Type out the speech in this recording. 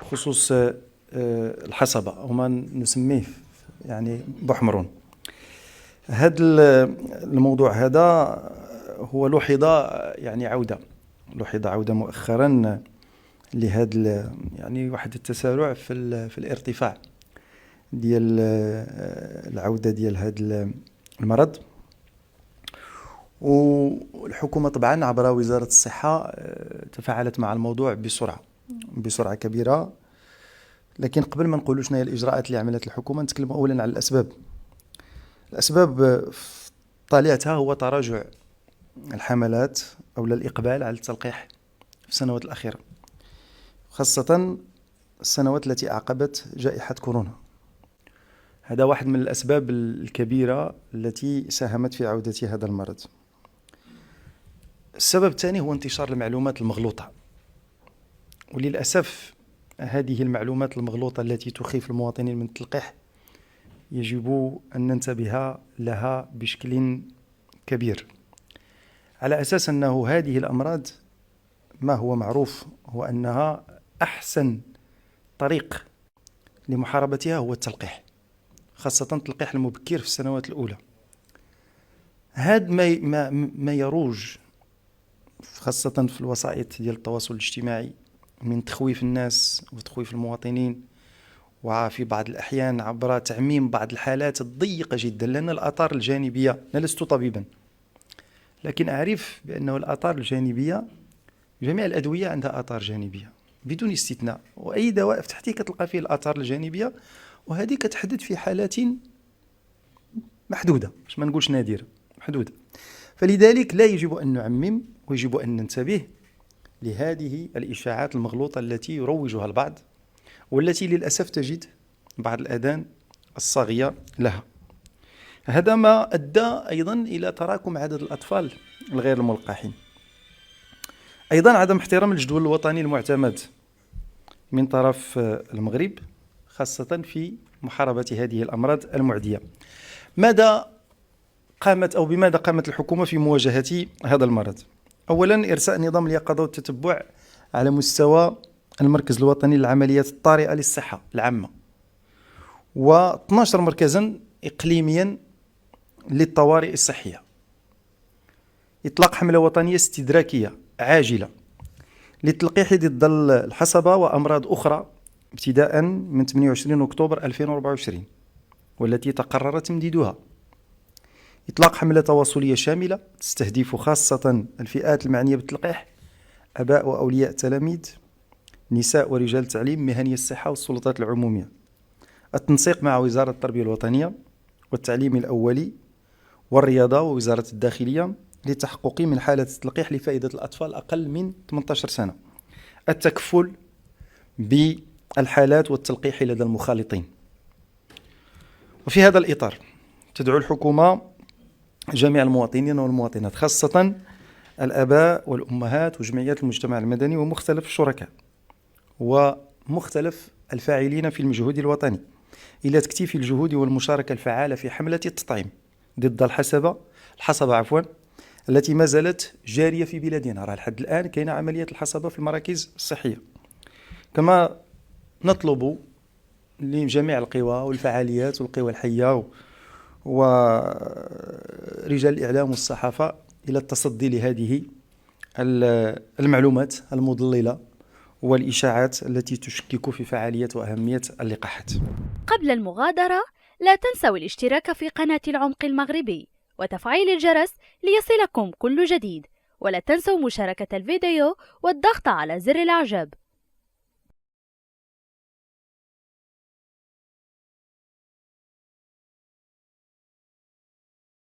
بخصوص الحصبة أو ما نسميه يعني بحمرون. هذا الموضوع هذا هو لوحظ يعني عودة مؤخرا لهذا يعني واحد التسارع في الارتفاع ديال العودة ديال هذا المرض. والحكومة طبعا عبر وزارة الصحة تفاعلت مع الموضوع بسرعة كبيرة. لكن قبل ما نقولوا شنو هي الإجراءات اللي عملت الحكومة، نتكلم أولا على الأسباب. في طليعتها هو تراجع الحملات أو الإقبال على التلقيح في السنوات الأخيرة، خاصة السنوات التي أعقبت جائحة كورونا. هذا واحد من الأسباب الكبيرة التي ساهمت في عودة هذا المرض. السبب الثاني هو انتشار المعلومات المغلوطة، وللأسف هذه المعلومات المغلوطة التي تخيف المواطنين من التلقيح يجب أن ننتبه لها بشكل كبير، على أساس أنه هذه الأمراض ما هو معروف هو أنها أحسن طريق لمحاربتها هو التلقيح، خاصة التلقيح المبكر في السنوات الأولى. هذا ما يروج خاصة في الوسائط ديال التواصل الاجتماعي من تخويف الناس وتخويف المواطنين، وفي بعض الأحيان عبر تعميم بعض الحالات الضيقة جدا. لأن الآثار الجانبية، أنا لست طبيبا لكن أعرف بأنه الآثار الجانبية، جميع الأدوية عندها آثار جانبية بدون استثناء، وأي دواء فتحتيه كتلقى فيه الآثار الجانبية، وهذه كتحدث في حالات محدودة، باش ما نقولش نادرة، محدودة. فلذلك لا يجب أن نعمم، ويجب أن ننتبه لهذه الإشاعات المغلوطة التي يروجها البعض، والتي للأسف تجد بعض الآذان الصاغية لها. هذا ما أدى أيضا إلى تراكم عدد الأطفال الغير الملقحين. أيضا عدم احترام الجدول الوطني المعتمد من طرف المغرب، خاصة في محاربة هذه الأمراض المعدية. بماذا قامت الحكومة في مواجهة هذا المرض؟ أولا إرساء نظام اليقظة والتتبع على مستوى المركز الوطني للعمليات الطارئة للصحة العامة، و12 مركزا إقليميا للطوارئ الصحية. إطلاق حملة وطنية استدراكية عاجلة للتلقيح ضد الحصبة وأمراض أخرى ابتداء من 28 أكتوبر 2024 والتي تقرر تمديدها. إطلاق حملة تواصلية شاملة تستهدف خاصة الفئات المعنية بالتلقيح: آباء وأولياء التلاميذ، نساء ورجال التعليم، مهني الصحة والسلطات العمومية. التنسيق مع وزارة التربية الوطنية والتعليم الأولي والرياضة ووزارة الداخلية للتحقق من حالة التلقيح لفائدة الأطفال أقل من 18 سنة. التكفل بالحالات والتلقيح لدى المخالطين. وفي هذا الإطار تدعو الحكومة جميع المواطنين والمواطنات، خاصة الآباء والأمهات وجمعيات المجتمع المدني ومختلف الشركاء ومختلف الفاعلين في المجهود الوطني، إلى تكثيف الجهود والمشاركة الفعالة في حملة التطعيم ضد الحصبة التي ما زالت جارية في بلادنا. راه لحد الآن كاينة عملية الحصبة في المراكز الصحية. كما نطلب لجميع القوى والفعاليات والقوى الحية ورجال الإعلام والصحافة إلى التصدي لهذه المعلومات المضللة والإشاعات التي تشكك في فعالية وأهمية اللقاحات. قبل المغادرة لا تنسوا الاشتراك في قناة العمق المغربي وتفعيل الجرس ليصلكم كل جديد، ولا تنسوا مشاركة الفيديو والضغط على زر الإعجاب.